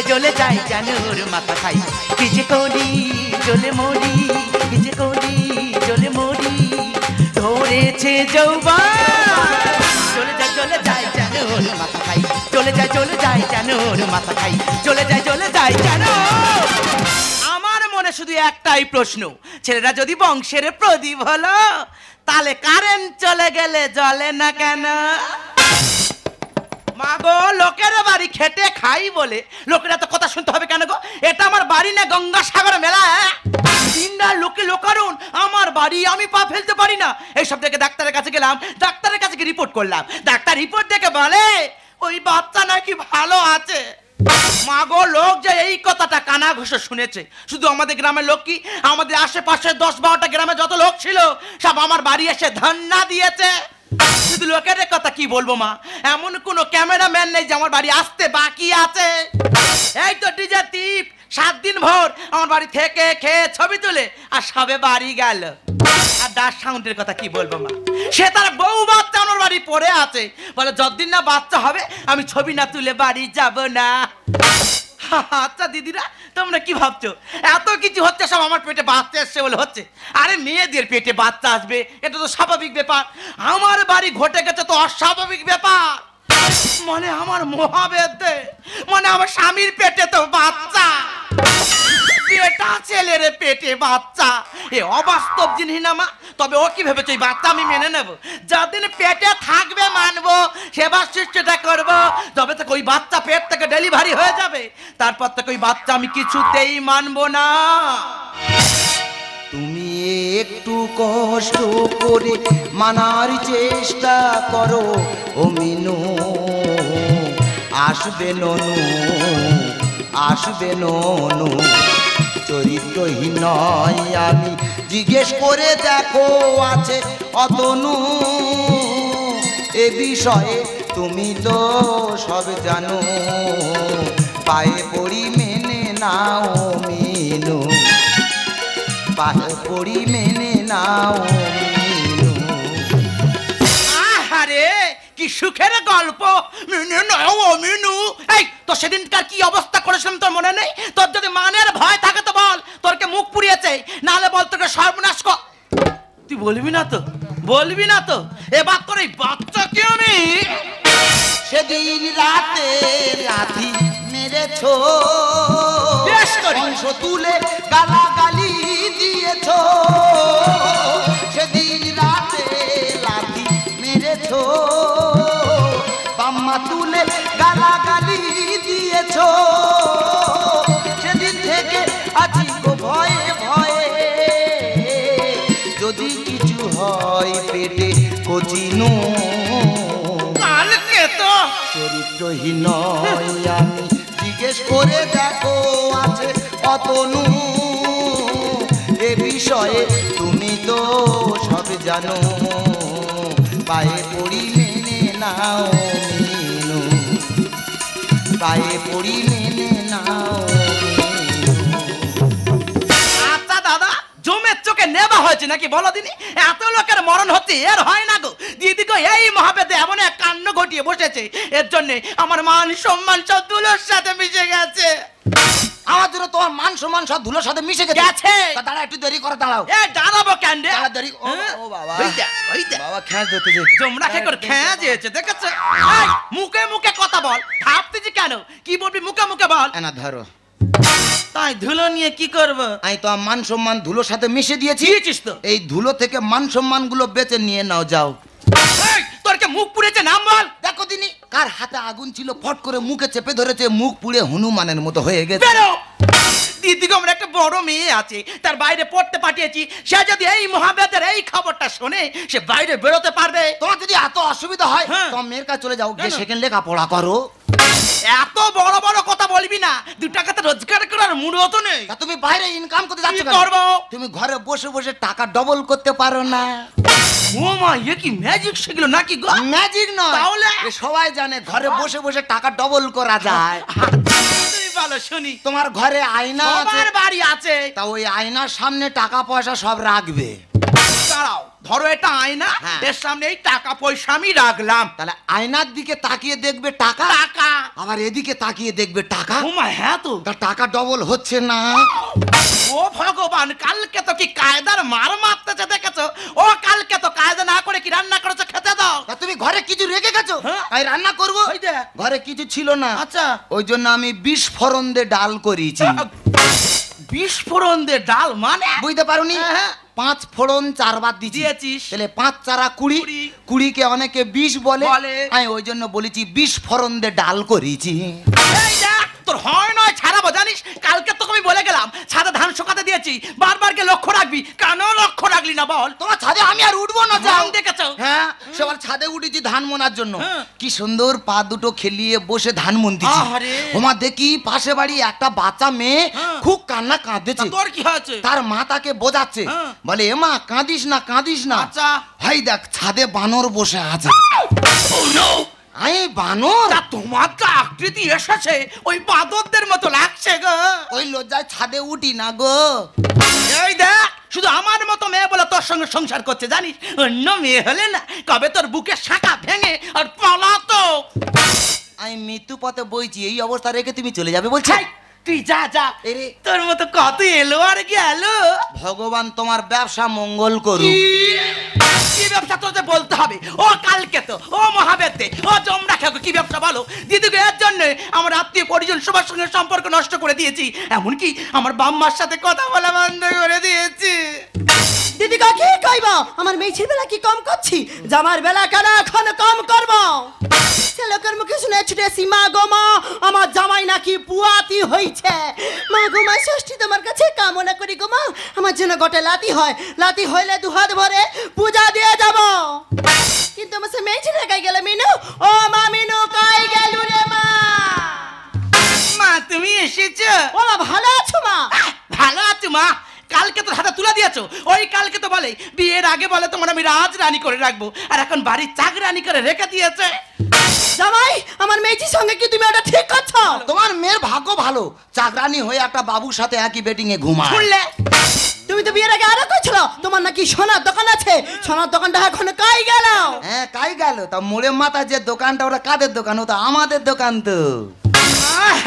চলে যাই জানুর মাথা খাই কি যে করি চলে মরি কি যে করি চলে মরি ধরেছে যৌবন চলে যাই জানুর মাথা খাই চলে যাই জানুর মাথা খাই চলে যাই জানু। আমার মনে শুধু একটাই প্রশ্ন, ছেলেরা যদি বংশের প্রদীপ হলো তাহলে কারেন্ট চলে গেলে জ্বলে না কেন? মা গো, লোকের বাড়ি খেটে খাই বলে লোকের এত কথা শুনতে হবে কেন গো? এটা আমার বাড়ি না গঙ্গাসাগর মেলা? দিনটা লোকে লোকারুন, আমার বাড়ি, আমি পা ফেলতে পারি না। এইসব দেখে ডাক্তারের কাছে গেলাম, ডাক্তারের কাছে গিয়ে রিপোর্ট করলাম। ডাক্তার রিপোর্ট দেখে বলে ওই বাচ্চা নাকি ভালো আছে। মা গো, লোক যে এই কথাটা কানা ঘষে শুনেছে। শুধু আমাদের গ্রামের লোক কি, আমাদের আশেপাশে 10-12টা গ্রামে যত লোক ছিল সব আমার বাড়ি এসে ধন্না দিয়েছে। শুধু লোকের কথা কি বলবো মা, এমন কোনো ক্যামেরাম্যান নেই যে আমার বাড়ি আসতে বাকি আছে। এই তো ডিজে টিপ 7 দিন ভোর আমার বাড়ি থেকে খেয়ে ছবি তুলে আর সবে বাড়ি গেল। আর ডাস সাউন্ডের কথা কি বলবো মা, সে তার বউ বাচ্চা আমার বাড়ি পড়ে আছে, বলে যতদিন না বাচ্চা হবে আমি ছবি না তুলে বাড়ি যাব না। আচ্ছা দিদিরা, তোমরা কি ভাবছো এত কিছু হচ্ছে সব আমার পেটে বাচ্চা আসছে বলে হচ্ছে? আরে মেয়েদের পেটে বাচ্চা আসবে এটা তো স্বাভাবিক ব্যাপার, আমার বাড়ি ঘটে গেছে তো অস্বাভাবিক ব্যাপার। মানে আমার মহাবেদে, মানে আমার স্বামীর পেটে তো বাচ্চা, বেটা ছেলের পেটে বাচ্চা, এ অবাস্তব জিনিস না মা। তবে ও কি ভেবেছে এই বাচ্চা আমি মেনে নেব? যাদিন পেটে থাকবে মানবো, সেবা সৃষ্টিটা করবো। তবে থেকে ওই বাচ্চা পেট থেকে ডেলিভারি হয়ে যাবে, তারপর থেকে ওই বাচ্চা আমি কিছুতেই মানবো না। তুমি একটু কষ্ট করে মানার চেষ্টা করো ও মিনু, আসবে ননু, আসবে ননু। চরিত্রহীন নয় আমি, জিজ্ঞেস করে দেখো আছে অতনু। এ বিষয়ে তুমি তো সব জানো, পায়ে পড়ি মেনে নাও মিনু, পায়ে পড়ি মেনে নাও মিনু। আহারে কি সুখের গল্প, মেনে নাও মিনু। এই তো সেদিনকার কি অবস্থা করেছিলাম তোর মনে নেই? তোর যদি মানের ভয় থাকে তো বল, তোরকে মুখ পুড়িয়েছে, নাহলে বল তোকে সর্বনাশ কর। তুই বলবি না তো, বলবি না তো? এবার তোর এই বাচ্চাকে আমি সেদিন রাতে লাথি মেরেছো, বেশ করি অংশ তুলে গালাগালি দিয়েছো। সেদিন রাতে লাথি মেরেছো, বাম্মা তুলে গালাগালি দিয়েছো। সেদিন থেকে আছি গো ভয়ে ভয়ে, যদি কিছু হয় পেটে কচিনু। কালকে তো চরিত্রহীন আমি, জিজ্ঞেস করে দেখো আছে অতনু। এ বিষয়ে তুমি তো সব জানো, পায়ে পড়ি মেনে নাও মিনু, পায়ে পড়ি মেনে নাও মিনু। আচ্ছা দাদা, জমের চোখে নেবা হয়েছে নাকি বলো দিনি? এত লোকের মরণ হচ্ছে, এর হয় না গো দিদি গো। এই মহাবেদে এমন এক কাণ্ড ঘটিয়ে বসেছে, এর জন্য আমার মান সম্মান সব ধুলোর সাথে মিশে গেছে। আমাদের তোমার মান সম্মান সব ধুলোর সাথে মিশে গেছে। দাঁড়া, একটু দেরি করে দাঁড়াও। এ দাঁড়াবো কেন রে? দেরি। ও বাবা, বাবা খেয়ে দিতে যে তোমরা কে করে খেয়ে যেছে দেখেছো? এই মুখে মুখে কথা বল, ভাবতেছি কেন? কি বলবি মুখে মুখে বল। না ধরো, তাই ধুলো নিয়ে কি করব? আমি তো মান সম্মান ধুলোর সাথে মিশে দিয়েছি। দিয়েছিস তো? এই ধুলো থেকে মান সম্মান গুলো বেঁচে নিয়ে নাও, যাও। এই তোর কে মুখ পুড়েছে নাম বল। দেখো দিনি, কার হাতে আগুন ছিল, ফট করে মুখে চেপে ধরেছে, মুখ পুড়ে হনুমানের মতো হয়ে গেছে। বেরো দিদি গো, আমার একটা বড় মেয়ে আছে, তার বাইরে পড়তে পাঠিয়েছি। সে যদি এই মহাবেদের এই খবরটা শোনে, সে বাইরে বেরোতে পারবে। তোমার যদি এত অসুবিধা হয়, তোমার মেয়ের কাছে চলে যাও, গিয়ে সেখানে লেখাপড়া করো। এত বড় বড় কথা বলবি না, 2 টাকা তো রোজগার করার মুডও তো নেই। তুমি বাইরে ইনকাম করতে যাচ্ছ কি করবো? তুমি ঘরে বসে বসে টাকা ডবল করতে পারো না। ও মা, এ কি ম্যাজিক শিখলো নাকি গো? ম্যাজিক নয়, তাহলে সবাই জানে ঘরে বসে বসে টাকা ডবল করা যায়। তুই বলো শুনি। তোমার ঘরে আয়না আছে? সবার বাড়ি আছে। তা ওই আয়নার সামনে টাকা পয়সা সব রাখবে। দাঁড়াও, ধরো এটা আয়না, হ্যাঁ। এর সামনে এই টাকা পয়সা আমি রাখলাম। তাহলে আয়নার দিকে তাকিয়ে দেখবে টাকা, টাকা আবার এদিকে তাকিয়ে দেখবে টাকা। ওমা হ্যাঁ তো। তা টাকা ডবল হচ্ছে না? ও ভগবান, কালকে তো কি কায়দার মার মারতেছে দেখেছো? ও কালকে তো কায়দা না করে কি রান্না করেছো, খেতে দাও। তা তুমি ঘরে কিছু রেখে গেছো? হ্যাঁ। আমি রান্না করবো। ওই যে। ঘরে কিছু ছিল না, আচ্ছা। ওই জন্য আমি বিস্ফোরণ দিয়ে ডাল করেছি। বিস্ফোরণ দিয়ে ডাল মানে? বুঝতে পারোনি? হ্যাঁ। 5 ফোড়ন 4 বার দিয়েছিস। তাহলে 5 4 20, 20 20কে অনেকে 20 বলে। বলে। আমি ওই জন্য বলেছি বিস্ফোরণ দিয়ে ডাল করেছি। এই দেখ, তোর হয় নয় ছাড়াবো জানিস। কালকে তোকে আমি বলে গেলাম ছাদে ধান শুকাতে দিয়েছি, বারবার কে লক্ষ্য রাখবি। কেন লক্ষ্য রাখলি না বল? তোমার ছাদে আমি আর উঠবো না, যাও। ধান দেখেছো? হ্যাঁ, সবার ছাদে উঠেছি ধান মোনার জন্য। হ্যাঁ। কি সুন্দর পা দুটো খেলিয়ে বসে ধান মনতেছি। আহারে। ওমা দেখি পাশে বাড়ি একটা বাচ্চা মেয়ে হ্যাঁ। খুব কান্না তা কাঁদতেছে। তোর কি হয়েছে? তার মা তাকে বোঝাচ্ছে, হ্যাঁ। বলে এমা কাঁদিস না কাঁদিস না। আচ্ছা। ভাই দেখ ছাদে বানর বসে আছে। এই বানর? তা তোমার তো আকৃতি এসেছে ওই বাঁদরদের মতো লাগছে গো। ওই লজ্জায় ছাদে উঠি না গো। এই দেখ, শুধু আমার মতো মেয়ে বলে তোর সঙ্গে সংসার করছে জানিস। অন্য মেয়ে হলে না কবে তোর বুকে শাখা ভেঙে আর পালাতো। আমি মৃত্যু পথে বইছি, এই অবস্থা রেখে তুমি চলে যাবে বলছি? ছাই, তুই যা যা। এরে। তোর মতো কত এলো আর গেল। ভগবান তোমার ব্যবসা মঙ্গল করুক। কি ব্যবসা তোর যে বলতে হবে? ও কালকে তো, ও মহাবেদে, ও জমরা খেয়ে কি ব্যবসা বলো? দিদিকে এর জন্য আমার আত্মীয় পরিজন সবার সঙ্গে সম্পর্ক নষ্ট করে দিয়েছি, এমনকি আমার বাম্মার সাথে কথা বলা বন্ধ করে দিয়েছি। দিদি কাকি কইব আমার মেয়েছির বেলা কি কম করছি, জামার বেলা কেন এখন কম করব? সে লোকের মুখে শুনে ছুটেছি, মা গো মা আমার জামাই নাকি পুয়াতি হইছে। মা গো মা ষষ্ঠী তোমার কাছে কামনা করি গো মা, আমার জন্য গোটে লাতি হয়, লাতি হইলে দুহাত ভরে পূজা দিয়ে যাব। কিন্তু আমার সে মেয়েছির কাই গেল মিনু, ও মা মিনু কাই গেল রে মা? মা তুমি এসেছো? ও মা ভালো আছো মা? ভালো আছো মা? কালকে তো হাতে তুলে দিয়েছো। ওই কালকে তো বলে বিয়ের আগে বলে তোমার আমি রাজরানী করে রাখবো, আর এখন বাড়ির চাকরানী করে রেখে দিয়েছে। জামাই আমার মেয়েছির সঙ্গে কি তুমি ওটা ঠিক করছো? তোমার মেয়ের ভাগ্য ভালো, চাকরানি হয়ে একটা বাবুর সাথে একই বেটিং এ ঘুমায়। শুনলে? তুমি তো বিয়ের আগে আরো কইছিল তোমার নাকি সোনার দোকান আছে, সোনার দোকানটা এখন কাই গেল? হ্যাঁ কাই গেল। তা মোড়ে মাথা যে দোকানটা, ওটা কাদের দোকান? ও তো আমাদের দোকান তো।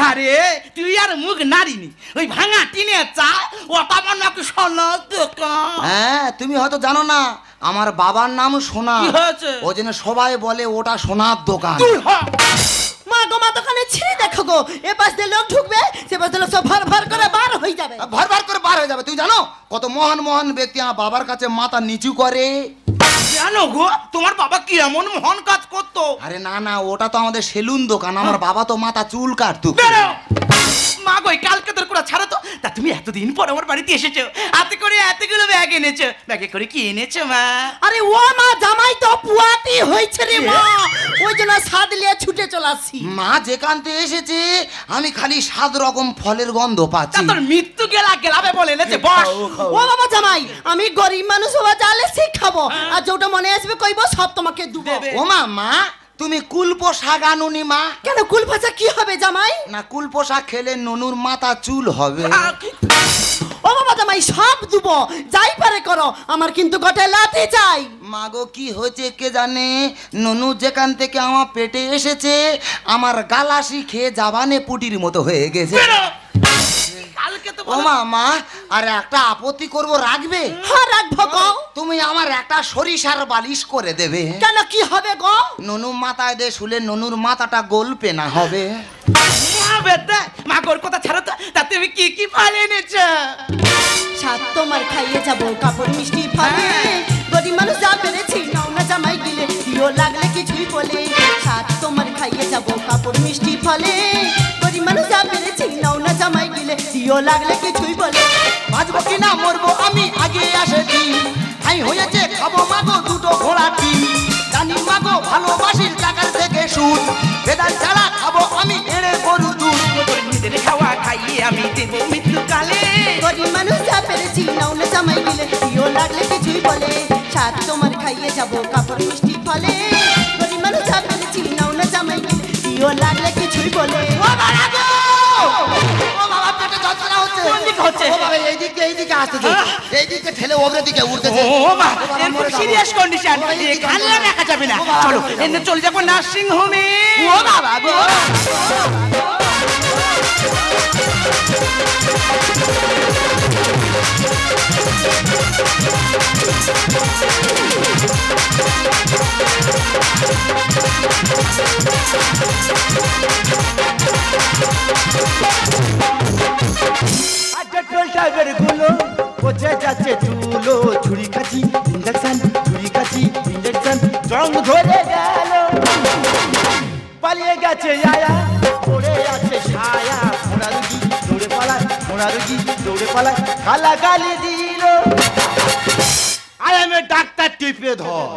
আরে তুই আর মুখ নারিনি, ওই ভাঙা টিনের চা ওটা আমার নাকি সোনার দোকান। হ্যাঁ তুমি হয়তো জানো না, আমার বাবার নাম সোনা, কি হয়েছে? ওই জন্য সবাই বলে ওটা সোনার দোকান। তুই হ। মা গো মা দোকানে ছিঁড়ে দেখো গো, এ পাশ দিয়ে লোক ঢুকবে, সে পাশ দিয়ে লোক সব ভর ভর করে বার হয়ে যাবে। ভর ভর করে বার হয়ে যাবে। তুই জানো কত মহান মহান ব্যক্তি আমার বাবার কাছে মাথা নিচু করে? জানো গো তোমার বাবা কি এমন মহান কাজ করতো? আরে না না, ওটা তো আমাদের সেলুন দোকান, আমার বাবা তো মাথা চুল কাটতো। বেরো। মা গো কালকে তোর করে ছাড়ো তো। তা তুমি এতদিন পর আমার বাড়িতে এসেছো, হাতে করে এতগুলো ব্যাগ এনেছো, ব্যাগে করে কি এনেছো মা? আরে ও মা জামাই তো পুয়াতি হইছে রে মা, ওই জন্য সাদ লিয়ে ছুটে চলাছি। মা যেখানতে এসেছে আমি খালি 7 রকম ফলের গন্ধ তা পাচ্ছি। তোর মৃত্যু গেলাবে বলে এনেছে বস। ও বাবা জামাই আমি গরিব মানুষ হওয়া জানলে শিখাবো, আর যেটা মনে আসবে কইবো সব তোমাকে দেব। দেবে। ও মা, মা তুমি কুলপো শাক আনুনি মা? কেন কুল ভাষা কি হবে জামাই? না কুলপো শাক খেলে ননুর মাথা চুল হবে। ও বাবা জামাই সব দেব, যাই পারে করো, আমার কিন্তু গোটে লাতি চাই। মাগো কি হয়েছে কে জানে, ননু যেখান থেকে আমার পেটে এসেছে আমার গালাসি খেয়ে জাবানে পুটির মতো হয়ে গেছে। বেরো। কালকে তো ও মা, মা আর একটা আপত্তি করব, রাখবে? হ্যাঁ রাখবো গো। তুমি আমার একটা সরিষার বালিশ করে দেবে। কেন কি হবে গো? ননু মাথায় দে শুলে ননুর মাথাটা গল্পে না হবে। মা গোর কথা ছাড়ো তো। তা তুমি কি কি ফল এনেছো? সাত তোমার খাইয়ে যাবো কাপড় মিষ্টি ফলে, গরিব মানুষ যা পেরেছি নাও না জামাই গিলে, দিও লাগলে কিছুই বলে। সাত তোমার খাইয়ে যাবো কাপড় মিষ্টি ফলে, গরিব মানুষ যা পেরেছি নাও না জামাই গিলে, দিও লাগলে কিছুই বলে। বাঁচবো কি না মরবো আমি আগে আসে দিন, হাই হয়েছে খাবো মাগো দুটো ঘোড়া ডিম। জানি মাগো ভালোবাসির টাকার থেকে সুদ, বেদাল ছাড়া খাবো আমি এড়ে গরু দুধ। তোর নিজের খাওয়া খাইয়ে আমি দেবো মৃত্যুকালে। গরিব মানুষ যা পেরেছি নাও না জামাই গিলে, দিও লাগলে কিছুই বলে। সাত তোমার খাইয়ে যাবো কাপড় মিষ্টি ফলে, গরিব মানুষ যা পেরেছি নাও না জামাই গিলে, দিও লাগলে কিছুই বলে। ও বাবা গো! ও বাবা পেটে যন্ত্রণা হচ্ছে। দিকে হচ্ছে ও বাবা এইদিকে আসতেছে এইদিকে ঠেলে ওপরের দিকে উঠতেছে ও মা এরকম সিরিয়াস কন্ডিশন এখানে রাখা যাবে না চলো এনে চলে যাবো নার্সিং হোমে ও বাবা গো পেট্রোল টাইপের গুলো পচে যাচ্ছে চুলো ছুরি কাছি ইঞ্জেকশন ছুরি কাছি ইঞ্জেকশন জং ধরে গেল পালিয়ে গেছে আয়া পড়ে আছে ছায়া ঘোড়া রুগী দৌড়ে পালায় ঘোড়া রুগী দৌড়ে পালায় গালা গালি দিল আয়ামে ডাক্তার টিপে ধর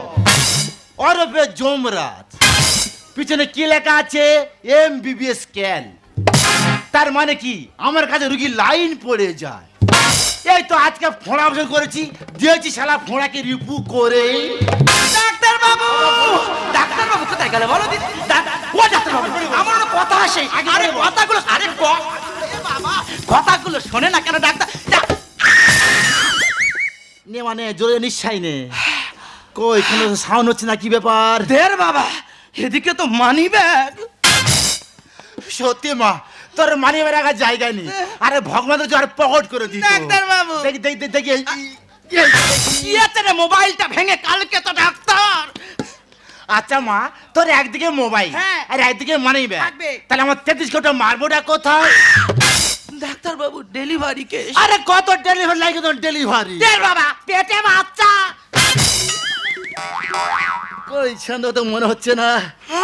অরবে জমরাজ পিছনে কি লেখা আছে MBBS স্ক্যান তার মানে কি আমার কাছে রুগী লাইন পড়ে যায় এই তো আজকে ফোঁড়া অপারেশন করেছি দিয়েছি শালা ফোঁড়াকে রিপু করে ডাক্তার বাবু কোথায় গেল বলো দিদি ও ডাক্তার বাবু আমার একটা কথা আসে আরে কথাগুলো আরে বাবা কথাগুলো শোনে না কেন ডাক্তার নে মানে জোরে নিশ্চয় নে কই কোনো সাউন্ড হচ্ছে না কি ব্যাপার দের বাবা এদিকে তো মানি ব্যাগ সত্যি মা তোর মানি রাখার জায়গা নেই আরে ভগবান তো আর পকট করে দিত ডাক্তার বাবু দেখি দেখি দেখি কি আছে রে মোবাইলটা ভেঙে কালকে তো ডাক্তার আচ্ছা মা তোর একদিকে মোবাইল হ্যাঁ। আর একদিকে মানি ব্যাগ থাকবে। তাহলে আমার 33 কোটা মারবোটা কোথায় ডাক্তার বাবু ডেলিভারি কেস আরে কত ডেলিভারি লাগে তোর ডেলিভারি দের বাবা পেটে বাচ্চা কই ছন্দ তো মনে হচ্ছে না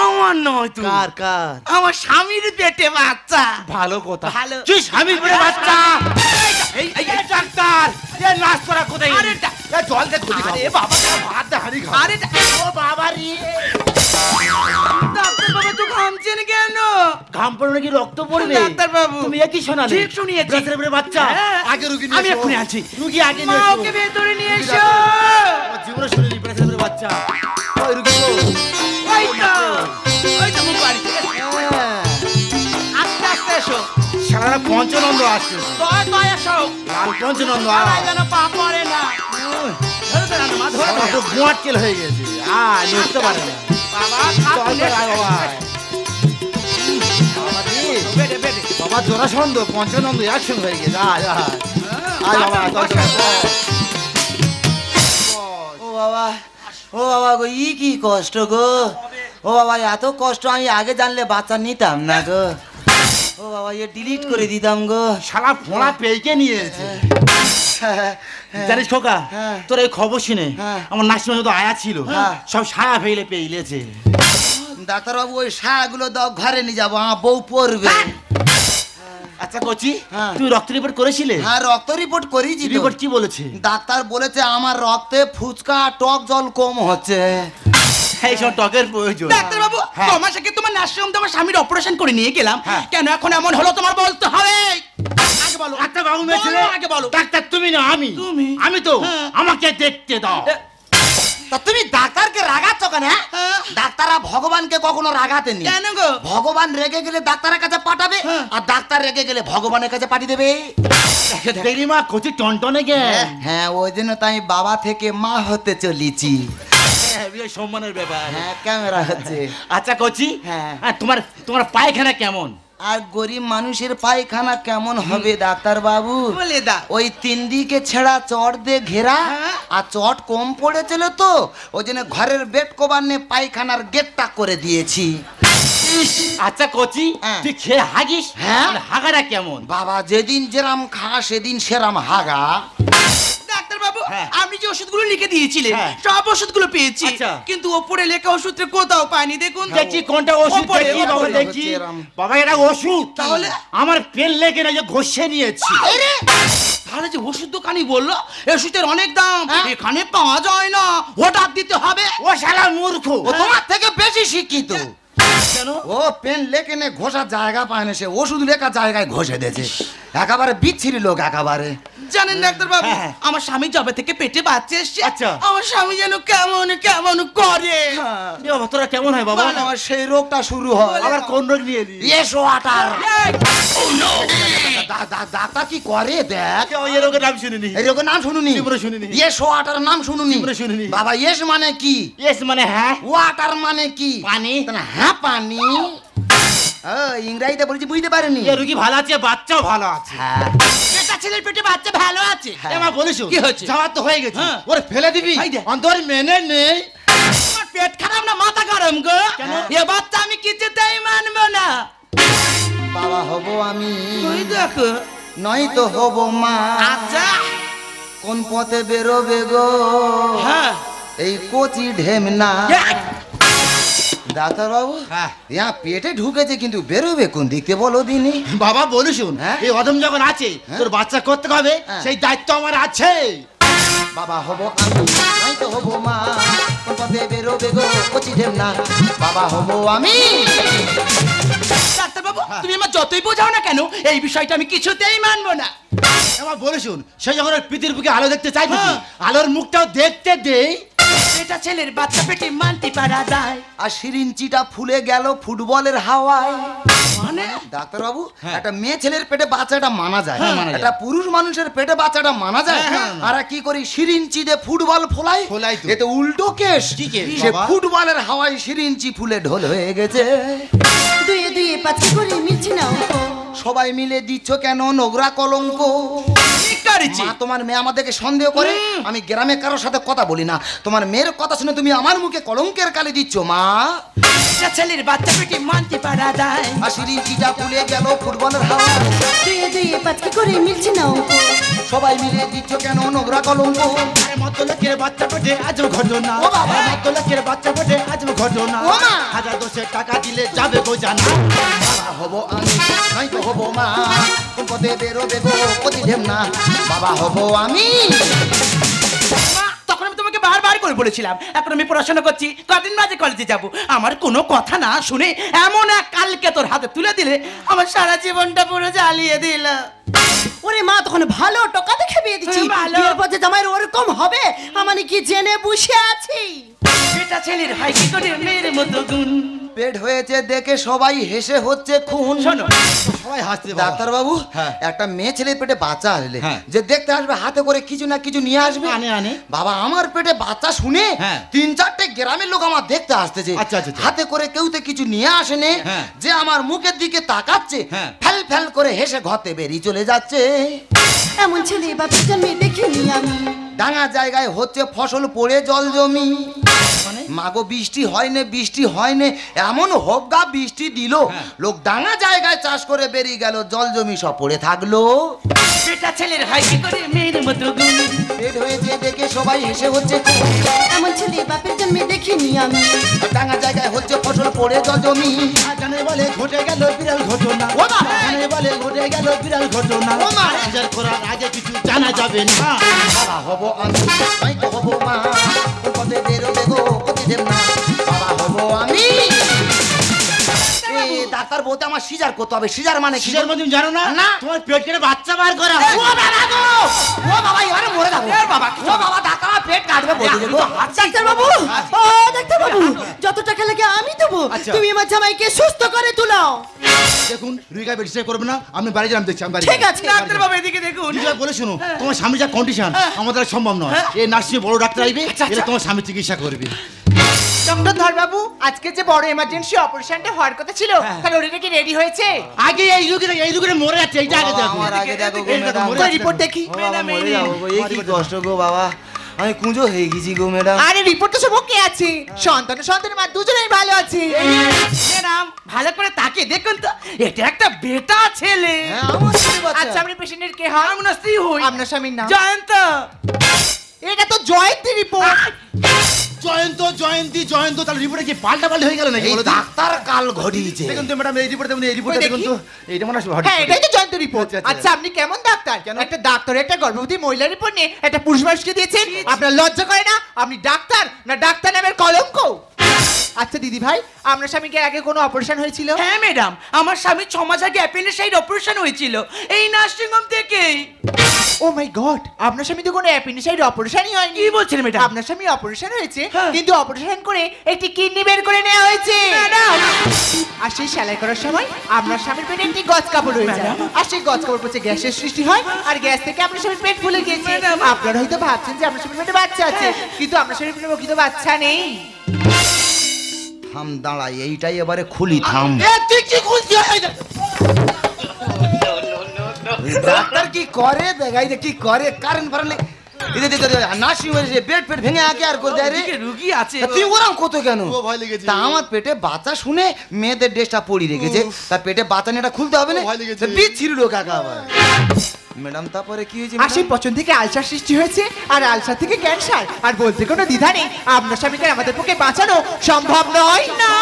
আমার নয় তুই কার কার আমার স্বামীর পেটে বাচ্চা ভালো কথা ভালো। তুই স্বামী করে বাচ্চা এই এই ডাক্তার এ নাচ করা কোথায় আরে এ জল দে খুদি আরে বাবা ভাত দে হাড়ি খা আরে ও বাবা রে ডাক্তার বাবু তো ঘামছেন কেন ঘাম পড়লে নাকি রক্ত পড়বে ডাক্তার বাবু তুমি একই শোনালে ঠিক শুনিয়েছি ব্রাসের উপরে বাচ্চা হ্যাঁ। আগে রুগী নিয়ে আমি এসো। এক্ষুনি আনছি রুগী আগে মা নিয়ে এসো ওকে ভেতরে নিয়ে এসো আমার জীবনে শুনিনি ব্রাসের উপরে বাচ্চা ওই রুগী তো ওই তো মুখ বাড়ি হ্যাঁ। আস্তে আস্তে এসো সারা পঞ্চনন্দ আসছে দয়া এসো লাল পঞ্চনন্দ সবাই যেন পা পড়ে না ধরে ধরে আনো, মা ধরে ধরে তো গোয়াটকেল হয়ে গেছে নড়তে পারে না বাবা চল খাপ চল, আয় বাবা বাবা রে, বেডে বেডে বাবা জোড়াসন্দ পঞ্চনন্দ একসঙ্গে হয়ে গেছে আয় আয় আয় বাবা চল চল চল। ও বাবা ও বাবা গো কি কষ্ট গো ও বাবা এত কষ্ট আমি আগে জানলে বাচ্চা নিতাম না গো ও বাবা ডিলিট করে দিতাম গো শালা ফোঁড়া পেয়েকে নিয়েছে জানিস খোকা হ্যাঁ। তোর এই খবর শুনে হ্যাঁ। আমার নাসিমের মতো আয়া ছিল হ্যাঁ। সব সায়া ফেলে পেয়েছে ডাক্তারবাবু ওই সায়াগুলো দাও ঘরে নিয়ে যাবো আমার বউ পড়বে আচ্ছা কচি হ্যাঁ। তুই রক্ত রিপোর্ট করেছিলে হ্যাঁ রক্ত রিপোর্ট করিয়েছি তো। রিপোর্ট কি বলেছে ডাক্তার বলেছে আমার রক্তে ফুচকা টক জল কম হচ্ছে এই সব টকের প্রয়োজন ডাক্তার বাবু হ্যাঁ। তোমার সাথে তোমার নার্সিং হোম তোমার স্বামীর অপারেশন করে নিয়ে গেলাম হ্যাঁ। কেন এখন এমন হলো তোমার বলতে হবে আগে বলো আচ্ছা বাবু মেয়েছিলে বলো, আগে বলো ডাক্তার তুমি না আমি তুমি? আমি তো হ্যাঁ। আমাকে দেখতে দাও তা তুমি ডাক্তারকে রাগাচ্ছ কেন হ্যাঁ? হ্যাঁ। ডাক্তাররা ভগবানকে কখনো রাগাতেনি কেন গো ভগবান রেগে গেলে ডাক্তারের কাছে পাঠাবে হ্যাঁ। আর ডাক্তার রেগে গেলে ভগবানের কাছে পাঠিয়ে দেবে দেখলি মা কচি টনটনে গে হ্যাঁ ওই জন্য তো আমি বাবা থেকে মা হতে চলেছি বিয়ে সম্মানের ব্যাপার হ্যাঁ ক্যামেরা হচ্ছে আচ্ছা কচি হ্যাঁ। তোমার তোমার পায়খানা কেমন আর গরিব মানুষের পায়খানা কেমন হবে ডাক্তার বাবু বলে দা ওই 3 দিকে ছেঁড়া চট দিয়ে ঘেরা হ্যাঁ। আর চট কম পড়েছিল তো ওই জন্য ঘরের বেড কভার নিয়ে পায়খানার গেটটা করে দিয়েছি আচ্ছা কচি হ্যাঁ। তুই খেয়ে হাগিস হ্যাঁ। মানে হাগাটা কেমন বাবা যেদিন যেরাম খা সেদিন সেরাম হাগা ডাক্তার বাবু হ্যাঁ। আপনি যে ওষুধগুলো লিখে দিয়েছিলেন হ্যাঁ। সব ওষুধগুলো পেয়েছি আচ্ছা। কিন্তু ওপরে লেখা ওষুধে কোথাও পাইনি দেখুন তো। দেখছি কোনটা ওষুধ ওপরে, দেখি বাবা ওপরে দেখি হচ্ছে এরম। বাবা এটা ওষুধ তাহলে? আমার পেন লেগে না যে ঘষে নিয়েছি তাহলে যে ওষুধ দোকানি বললো এই ওষুধের অনেক দাম হ্যাঁ। এখানে পাওয়া যায় না অর্ডার দিতে হবে ও শালা মূর্খ ও তোমার থেকে বেশি শিক্ষিত কেন ও পেন লেখে নে ঘষার জায়গা পায় না সে ওষুধ লেখা জায়গায় ঘষে দিয়েছে একেবারে বিচ্ছিরি লোক একেবারে জানেন ডাক্তার বাবু হ্যাঁ। আমার স্বামী জবে থেকে পেটে বাচ্চা এসছে আচ্ছা। আমার স্বামী যেন কেমন কেমন করে এ বাবা তোরা কেমন হয় বাবা আমার সেই রোগটা শুরু হয় আবার কোন রোগ নিয়ে এলি এসো আটার এই, ডাক্তার কি করে দেখ। ওই এই রোগের নাম শুনিনি। এই রোগের নাম শুনুনি? জীবনে শুনিনি। ইয়েস ওয়াটার নাম শুনুনি? জীবনে শুনিনি। বাবা ইয়েস মানে কি? ইয়েস মানে হ্যাঁ, ওয়াটার মানে কি? পানি। হ্যাঁ পানি। ইংরেজিতে বলছি বুঝতে পারেনি? এ রোগী ভালো আছে, বাচ্চাও ভালো আছে। হ্যাঁ এটা ছেলের পেটে বাচ্চা ভালো আছে। এমা বলিস কি হয়েছে? যাওয়ার তো হয়ে গেছে, হ্যাঁ। ওরে ফেলে দিবি? এই দে। অন্তর মেনে নেই। আমার পেট খারাপ না মাথা গরম গো? কেন? এ বাচ্চা আমি কিছুতেই মানবো না। বাবা হব আমি, ওই দেখো। নয় তো হব মা। আচ্ছা। কোন পথে বেরোবে গো হ্যাঁ। এই কচি ঢেমনা? এক। ডাক্তার বাবু হ্যাঁ। ইয়া পেটে ঢুকেছে কিন্তু বেরোবে কোন দিকে বলো দিনি? বাবা বলি শুন, হ্যাঁ? এই অদম যখন আছে তোর বাচ্চা করতে হবে, হ্যাঁ। সেই দায়িত্ব আমার আছে। বাবা হব আমি, নয় তো হব মা। কোন পথে বেরোবে গো কচি ঢেমনা? বাবা হব আমি। ডাক্তার বাবু তুমি আমার যতই বোঝাও না কেন এই বিষয়টা আমি কিছুতেই মানবো না। আমার বলি শুন, সে যখন ওর পিতির বুকে আলো দেখতে চাই হ্যাঁ। আলোর মুখটাও দেখতে দেই। এটা ছেলের বাচ্চা পেটে মানতে পারা যায়। আর সিরিঞ্চিটা ফুলে গেল ফুটবলের হাওয়ায়। মানে ডাক্তার বাবু হ্যাঁ। একটা মেয়ে ছেলের পেটে বাচ্চাটা মানা যায়, হ্যাঁ, মানা যায়। একটা পুরুষ মানুষের পেটে বাচ্চাটা মানা যায়। হ্যাঁ, আর কি করি সিরিঞ্চি দিয়ে ফুটবল ফোলাই, ফোলাই তো। এতে উল্টো কেস। কি কেস, সে বাবা? ফুটবলের হাওয়ায় সিরিঞ্চি ফুলে ঢোল হয়ে গেছে। দুয়ে দুয়ে পাঁচি করে মিলছি না অঙ্ক। সবাই মিলে দিচ্ছ কেন নোংরা কলঙ্ক? ঠিক করেছি। মা তোমার মেয়ে আমাদেরকে সন্দেহ করে, আমি গ্রামে কারোর সাথে কথা বলি না। তোমার মেয়ের কথা শুনে তুমি আমার মুখে কলঙ্কের কালি দিচ্ছ মা। এটা ছেলের বাচ্চা পেটে মানতে পারা যায়। আর সিরিঞ্চিটা ফুলে গেল ফুটবলের হাওয়ায়। দুয়ে দুয়ে পাঁচি করে মিলছি না অঙ্ক। সবাই মিলে দিচ্ছ কেন নোংরা কলঙ্ক? আরে মত লোকের বাচ্চা পেটে আজও ঘটনা। ও বাবা। আরে মত লোকের বাচ্চা পেটে আজও ঘটনা। ও মা। 1000 টাকা দিলে যাবে গো জানা। বাবা হব আমি, নয় তো হব মা। কোন পথে বেরোবে গো কচি ঢেমনা? বাবা হব আমি। মা, তখন আমি তোমাকে বারবার করে বলেছিলাম এখন আমি পড়াশোনা করছি, কদিন মাঝে কলেজে যাব। আমার কোনো কথা না শুনে এমন এক কালকে তোর হাতে তুলে দিলে আমার সারা জীবনটা পুরো জ্বালিয়ে দিল। ওরে মা তখন ভালো টাকা দেখে বিয়ে দিচ্ছি। ভালো। বিয়ের পর যে জামাইয়ের ওরকম হবে আমি কি জেনে বসে আছি? এটা ছেলের হয় কি করে মেয়ের মতো গুণ। পেট হয়েছে দেখে সবাই হেসে হচ্ছে খুন। শোনো সবাই হাসছে বাবা। ডাক্তার বাবু হ্যাঁ। একটা মেয়ে ছেলের পেটে বাচ্চা আসলে হ্যাঁ। যে দেখতে আসবে হাতে করে কিছু না কিছু নিয়ে আসবে। আনে। বাবা আমার পেটে বাচ্চা শুনে হ্যাঁ। 3-4টে গ্রামের লোক আমার দেখতে আসতেছে। আচ্ছা, আচ্ছা, আচ্ছা। হাতে করে কেউ তো কিছু নিয়ে আসেনে, হ্যাঁ। যে আমার মুখের দিকে তাকাচ্ছে, হ্যাঁ। ফেল ফেল করে হেসে ঘরতে বেরিয়ে চলে যাচ্ছে। এমন ছেলে বাপের জন্মে দেখিনি আমি। ডাঙা জায়গায় হচ্ছে ফসল পড়ে জল জমি। মাগো বৃষ্টি হয় না এমন হোগা বৃষ্টি দিল, লোক ডাঙা জায়গায় চাষ করে বেরিয়ে গেল, জল জমি সব পড়ে থাকলো। এটা ছেলের হয় কি করে মেয়ের মতো গুণ। পেট হয়েছে দেখে সবাই হেসে হচ্ছে এমন ছেলে বাপের জন্মে দেখিনি আমি। ডাঙা জায়গায় হচ্ছে ফসল পড়ে জল জমি। জানে বলে ঘটে গেল বিরাল ঘটনা। ও মা। জানে বলে ঘটে গেল বিরাল ঘটনা। ও মা। বিচার করার আগে কিছু জানা যাবে না। বাবা হব আমি, নয় তো হব মা। কোন পথে বেরোবে গো কচি ঢেমনা? বাবা হব আমি। ডাক্তার বলতে আমার সিজার করতে হবে। সিজার মানে কি? কিসের মধ্যে তুমি জানো না? না। তোমার পেট কেটে বাচ্চা বার করা ও বাবা গো! ও বাবা এবারে মরে যাবো। এ বাবা, ও বাবা ডাক্তার আমার পেট কাটবে বলতে গো। ডাক্তার বাবু, ও ডাক্তার বাবু, যত টাকা লাগে আমি দেবো। আচ্ছা। তুমি আমার জামাইকে সুস্থ করে তুলো। দেখুন রুইকা বেরিয়ে করবে না, আমি বাড়ি যাম দেখছি। আমি বাড়ি ঠিক যাই। আছে। ডাক্তার বাবু এদিকে দেখুন। দিদিভাই বলে শুনো, তোমার স্বামী যা কন্ডিশন আমাদের আর সম্ভব নয়। এই নার্সিং বড় ডাক্তার আইবে, এলে তোমার স্বামী চিকিৎসা করবে। ডক্টর ধরবাবু আজকে যে বড় এমার্জেন্সি অপারেশনটা হওয়ার কথা ছিল তাহলে ওটা কি রেডি হয়েছে? আগে এই রুগীরা মরে যাচ্ছে, এইটা আগে দেখো। আমার আগে দেখো গো এই দেখো, ম্যাডাম। মরে কই যাচ্ছে। রিপোর্ট দেখি। ও বাবা মরে যাবো গো। এই কি কষ্ট গো বাবা, আমি কুঁজো হয়ে গেছি গো ম্যাডাম। আরে রিপোর্ট তো সব ওকে আছে, সন্তানের মা দুজনেই ভালো আছে। ম্যাডাম ভালো করে তাকে দেখুন তো, এটা একটা বেটা ছেলে। হ্যাঁ আমার ছেলে বাচ্চা। আচ্ছা আপনি পেশেন্টের কে হয়? আমি না স্ত্রী হই। আপনার স্বামীর নাম? জয়ন্ত। এটা তো জয়ন্তী রিপোর্ট। জয়ন্তী তাহলে রিপোর্টে কি পাল্টা হয়ে গেল নাকি? এই বলো তো? ডাক্তার কাল ঘটিয়েছে। দেখুন তো ম্যাডাম এই রিপোর্টে কই দেখুন দেখি? তো, এইটা মনে হয় হ্যাঁ এটাই তো জয়ন্তী রিপোর্ট। আচ্ছা, আচ্ছা। আচ্ছা আপনি কেমন ডাক্তার? একটা ডাক্তার একটা গর্ভবতী মহিলার রিপোর্ট নিয়ে একটা পুরুষ মানুষকে দিয়েছেন, আপনার লজ্জা করে না? আপনি ডাক্তার না ডাক্তার নামের কলঙ্ক? আচ্ছা দিদি ভাই আপনার স্বামীকে আগে কোনো অপারেশন হয়েছিল? হ্যাঁ ম্যাডাম আমার স্বামী 6 মাস আগে অ্যাপেন্ডিসাইড অপারেশন হয়েছিল এই নার্সিং হোম থেকে। ও মাই গড, আপনার স্বামী তো কোনো অ্যাপেন্ডিসাইড অপারেশনই হয়নি। কি বলছেন ম্যাডাম? আপনার স্বামী অপারেশন হয়েছে, হ্যাঁ। কিন্তু অপারেশন করে একটি কিডনি বের করে নেওয়া হয়েছে। আর সেই সেলাই করার সময় আপনার স্বামীর পেটে একটি গজ কাপড় রয়েছে, আর সেই গজ কাপড় পড়ছে গ্যাসের সৃষ্টি হয়, আর গ্যাস থেকে আপনার স্বামীর পেট ফুলে গিয়েছে। আপনারা হয়তো ভাবছেন যে আপনার স্বামীর পেটে বাচ্চা আছে, কিন্তু আপনার স্বামীর পেটে প্রকৃত বাচ্চা নেই। থাম, দাঁড়া, এইটাই এবারে খুলি, থাম। ডাক্তার কি করে দেখাই দে, কি করে কারেন্ট ফারেন্ট নার্সিং হয়েছে, পেট পেট ভেঙে আগে আর করে দেয় রে। রুগী আছে, তুই ওরাম কত কেন? তা আমার পেটে বাচ্চা শুনে মেয়েদের ড্রেসটা পরি রেখেছে, তার পেটে বাচ্চা নিয়ে এটা খুলতে হবে না, বিচ্ছিরি লোক কাকা আবার। ম্যাডাম তারপরে কি হয়েছে? আর সেই পচন থেকে আলসার সৃষ্টি হয়েছে, আর আলসার থেকে ক্যান্সার, আর বলতে কোনো দ্বিধা নেই, আপনার স্বামীকে আমাদের পক্ষে বাঁচানো সম্ভব নয়। না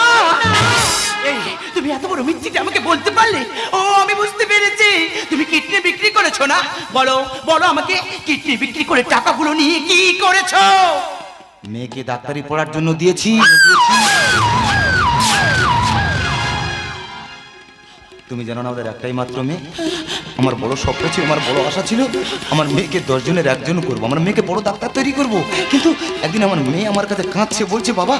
এই তুমি এত বড় মিথ্যিটা আমাকে বলতে পারলে? ও আমি বুঝতে পেরেছি, তুমি কিডনি বিক্রি করেছো না? বলো বলো আমাকে, কিডনি বিক্রি করে টাকাগুলো নিয়ে কি করেছো? মেয়েকে ডাক্তারি পড়ার জন্য দিয়েছি। তুমি জানো না, ওদের একটাই মাত্র মেয়ে। আমার বড় স্বপ্ন ছিল, আমার বড় আশা ছিল, আমার মেয়েকে 10 জনের 1 জন করবো, আমার মেয়েকে বড় ডাক্তার তৈরি করব। কিন্তু একদিন আমার মেয়ে আমার কাছে কাঁদছে, বলছে বাবা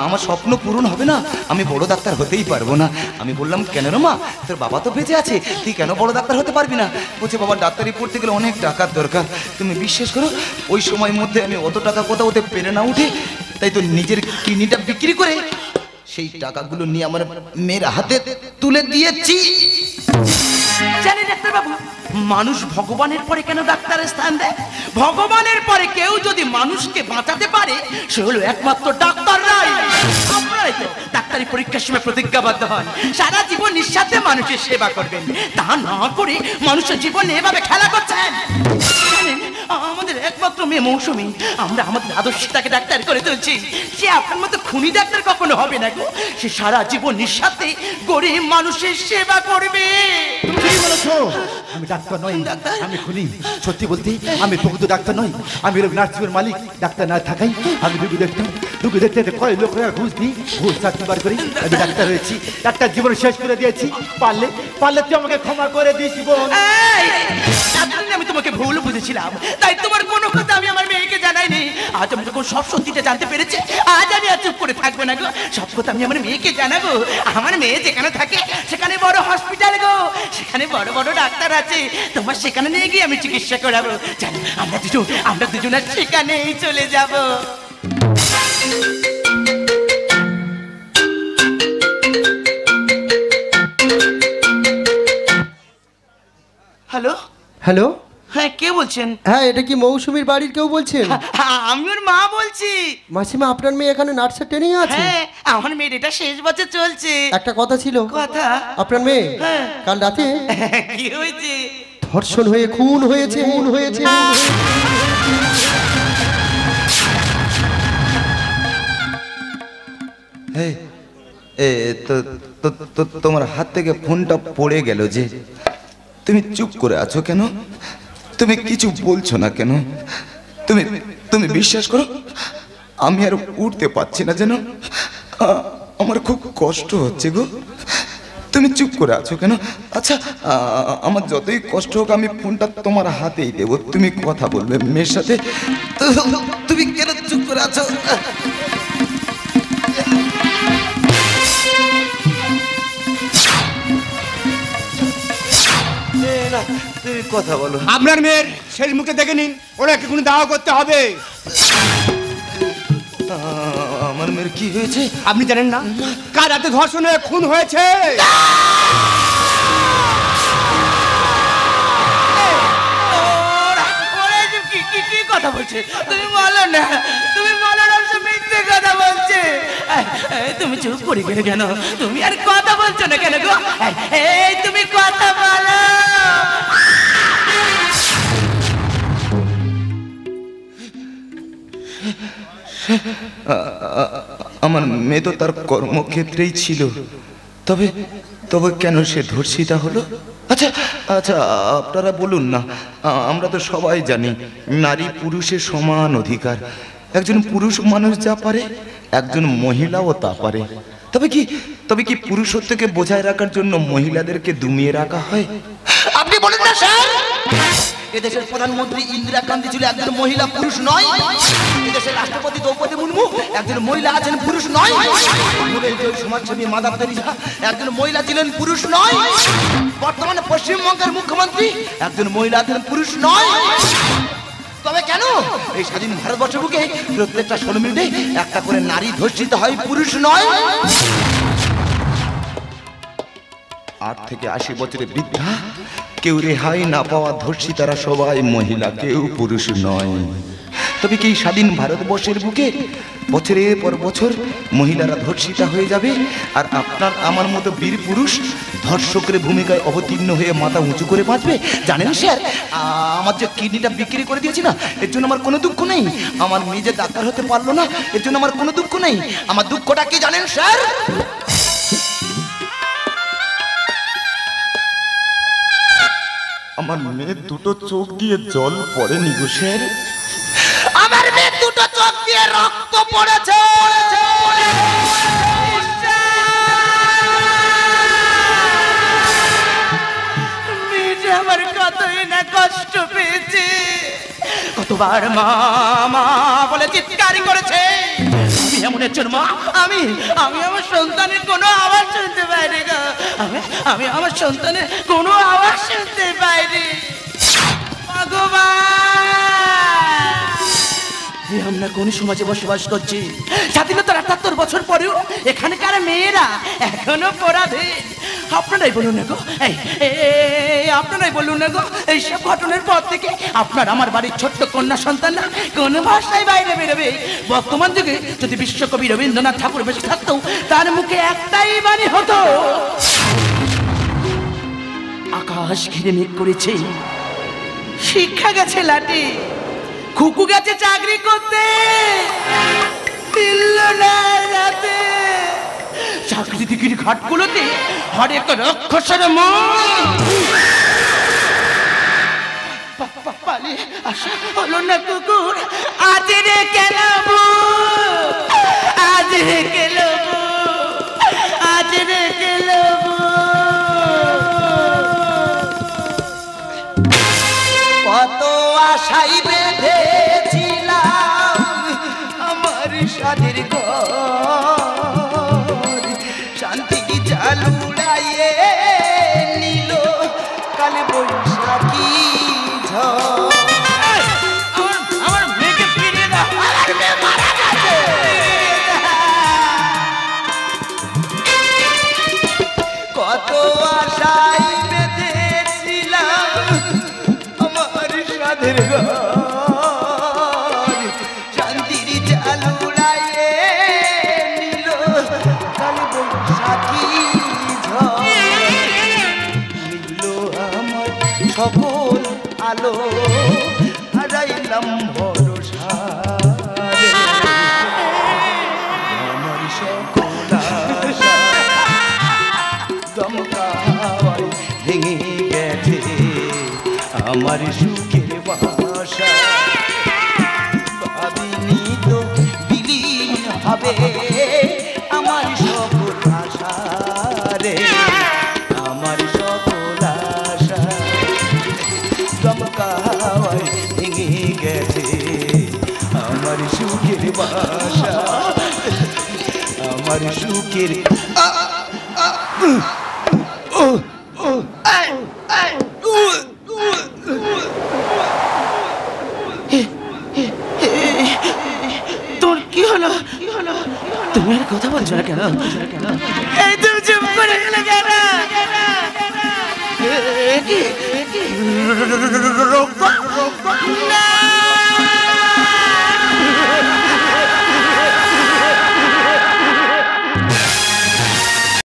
আমার স্বপ্ন পূরণ হবে না, আমি বড় ডাক্তার হতেই পারবো না। আমি বললাম কেন রে মা, তোর বাবা তো বেঁচে আছে, তুই কেন বড় ডাক্তার হতে পারবি না? বলছে বাবা ডাক্তারি পড়তে গেলে অনেক টাকার দরকার। তুমি বিশ্বাস করো, ওই সময়ের মধ্যে আমি অত টাকা কোথাও হতে পেরে না উঠে, তাই তো নিজের কিডনিটা বিক্রি করে সেই টাকাগুলো নিয়ে আমার মেয়ের হাতে তুলে দিয়েছি। জানি ডাক্তার বাবু, মানুষ ভগবানের পরে কেন ডাক্তারের স্থান দেয়? ভগবানের পরে কেউ যদি মানুষকে বাঁচাতে পারে, সে হলো একমাত্র ডাক্তাররাই। আপনারাই তো ডাক্তারি পরীক্ষার সময় প্রতিজ্ঞাবদ্ধ হন সারা জীবন নিঃস্বার্থে মানুষের সেবা করবেন, তা না করে মানুষের জীবনে এভাবে খেলা করছেন। জানেন, আমাদের একমাত্র মেয়ে মৌসুমী, আমরা আমাদের আদর্শটাকে ডাক্তার করে তুলছি। সে আপনার মতো খুনি ডাক্তার কখনো হবে না গো, সে সারা জীবন নিঃস্বার্থে গরিব মানুষের সেবা করবে। তুমি বলেছো আমি ডাক্তার নই, আমি খুনি। সত্যি বলতে আমি প্রকৃত ডাক্তার নই, আমি নার্সিংয়ের মালিক। ডাক্তার না থাকাই আমি রুগী দেখতাম, রুগী দেখতে কয় লোকেরা ঘুষ দিই, ঘুষ চাকরিবার করি। আমি ডাক্তার হয়েছি, ডাক্তার জীবন শেষ করে দিয়েছি। পারলে পারলে তুই আমাকে ক্ষমা করে দিস বোন। এই, এতদিন আমি তোমাকে ভুল বুঝেছিলাম, তাই তোমার কোনো কথা আমি আমার মেয়েকে জানাইনি। আজ আমি যখন সব সত্যিটা জানতে পেরেছি, আজ আমি আর চুপ করে থাকবো না গো, সব কথা আমি আমার মেয়েকে জানাবো। আমার মেয়ে যেখানে থাকে সেখানে বড় হসপিটাল গো, সেখানে বড় বড় ডাক্তার আছে, তোমার সেখানে নিয়ে গিয়ে আমি চিকিৎসা করাবো। জানো আমরা দুজন আর সেখানেই চলে যাবো। হ্যালো হ্যালো, হ্যাঁ কে বলছেন? হ্যাঁ এটা কি মৌসুমীর বাড়ির কেউ বলছেন? আমি ওর মা বলছি। মাসিমা আপনার মেয়ে এখানে নার্সের ট্রেনিং আছে? হ্যাঁ, আমার মেয়ের এটা শেষ বছর চলছে। একটা কথা ছিল। কথা? আপনার মেয়ে হ্যাঁ। কাল রাতে কি হয়েছে? ধর্ষণ হয়ে খুন হয়েছে। তোমার হাত থেকে ফোনটা পড়ে গেল যে, তুমি চুপ করে আছো কেন? তুমি কিছু বলছো না কেন? তুমি বিশ্বাস করো, আমি আর উঠতে পারছি না যেন, আমার খুব কষ্ট হচ্ছে গো। তুমি চুপ করে আছো কেন? আচ্ছা আমার যতই কষ্ট হোক আমি ফোনটা তোমার হাতেই দেবো, তুমি কথা বলবে মেয়ের সাথে। তুমি কেন চুপ করে আছো? তুমি কথা বলো। আপনার মেয়ের শেষ মুখে দেখে নিন, ওনাকে কোনো দাওয়া করতে হবে। আমার মেয়ের কি হয়েছে আপনি জানেন না? কাল রাতে ধর্ষণ হয়ে খুন হয়েছে। কি কথা বলছে? তুমি বলো না, তুমি বলো না, সে মিথ্যে কথা বলছে। তুমি চুপ করে গেলে কেন? তুমি আর কথা বলছো না কেন গো? এই তুমি কথা বলো। আমার মেয়ে তো তার কর্মক্ষেত্রেই ছিল, তবে তবে কেন সে ধর্ষিতা হলো? আচ্ছা আচ্ছা আপনারা বলুন না, আমরা তো সবাই জানি নারী পুরুষের সমান অধিকার। একজন পুরুষ মানুষ যা পারে একজন মহিলাও তা পারে। তবে কি পুরুষত্বকে বজায় রাখার জন্য মহিলাদেরকে দমিয়ে রাখা হয়? আপনি বলেন না স্যার, এদেশের প্রধানমন্ত্রী ইন্দিরা গান্ধী ছিল একজন মহিলা, পুরুষ নয়। এদেশের রাষ্ট্রপতি দ্রৌপদী মুর্মু একজন মহিলা আছেন, পুরুষ নয়। আমাদের যে সমাজসেবী মাদার তেরেসা একজন মহিলা ছিলেন, পুরুষ নয়। বর্তমানে পশ্চিমবঙ্গের মুখ্যমন্ত্রী একজন মহিলা আছেন, পুরুষ নয়। তবে কেন এই স্বাধীন ভারতবর্ষের বুকে প্রত্যেকটা 16 মিনিটে একটা করে নারী ধর্ষিত হয়, পুরুষ নয়? 8 থেকে 80 বছরের বৃদ্ধা, কেউ রেহাই না পাওয়া ধর্ষিতারা সবাই মহিলা, কেউ পুরুষ নয়। তবে কি স্বাধীন ভারতবর্ষের বুকে বছরের পর বছর মহিলারা ধর্ষিতা হয়ে যাবে, আর আপনার আমার মতো বীর পুরুষ ধর্ষকের ভূমিকায় অবতীর্ণ হয়ে মাথা উঁচু করে বাঁচবে? জানেন স্যার, আমার যে কিডনিটা বিক্রি করে দিয়েছি না, এর জন্য আমার কোনো দুঃখ নেই। আমার নিজে ডাক্তার হতে পারলো না, এর জন্য আমার কোনো দুঃখ নেই। আমার দুঃখটা কি জানেন স্যার? আমার মেয়ের দুটো চোখ দিয়ে জল পড়েনি গো স্যার। আমার মেয়ের দুটো চোখ দিয়ে রক্ত পড়েছে। মেয়েটা আমার কতই না কষ্ট পেয়েছে, কতবার মা মা বলে চিৎকার করেছে। আমি এমন একজন মা, আমি আমার সন্তানের কোনো আওয়াজ শুনতে পাইনি গো। আমি আমার সন্তানের কোনো আওয়াজ শুনতে পাইনি। আমরা কোন সমাজে বসবাস করছি? স্বাধীনতার 78 বছর পরেও এখানকার মেয়েরা এখনো পরাধীন। আপনারাই বলুন না গো, আপনারাই বলুন না গো, এইসব ঘটনার পর থেকে আপনার আমার বাড়ির ছোট্ট কন্যা সন্তানরা কোন ভাষায় বাইরে বেরোবে? বর্তমান যুগে যদি বিশ্বকবি রবীন্দ্রনাথ ঠাকুর বেঁচে থাকতো, তার মুখে একটাই বাণী হতো, আকাশ ঘিরে মেঘ করেছে, শিক্ষা গেছে লাটে, খুকু গেছে চাকরি করতে, রাতে চাকরি দিকির ঘাটগুলোতে হরেক রক্ষসের পালিয়ে আসা হলো না কুকুর। আজ রে কেলাবো, আজ রে কেলাবো, আজ রে কেলাবো। কত আশাই বেঁধেছিলাম আমার স্বাধীর ঘর, শান্তি জাল উড়াইয়ে নিল কাল বৈশাখী ঝড়। আমার মেয়েকে ফিরিয়ে দাও, আমার মেয়ে মারা গেছে। কত আশাই বেঁধেছিলাম আমার স্বাধীর ঘর, শান্তির জাল উড়াইয়ে নিল কাল বৈশাখী ঝড়। নিল আমার সকল আলো, হারাইলাম ভরসা রে। আমার সকল আশা দমকাওয়ায় ভেঙে গেছে, আমার সুখের বাসা। ভাবিনি তো বিলীন হবে আমার সকল আশা রে, আমার সকল আশা দমকাওয়ায় ভেঙে গেছে, আমার সুখের বাসা, আমার সুখের তোর কি হলো? তুমি আর কথা বলছো না কেন? এই তুমি চুপ করে গেলে কেন? না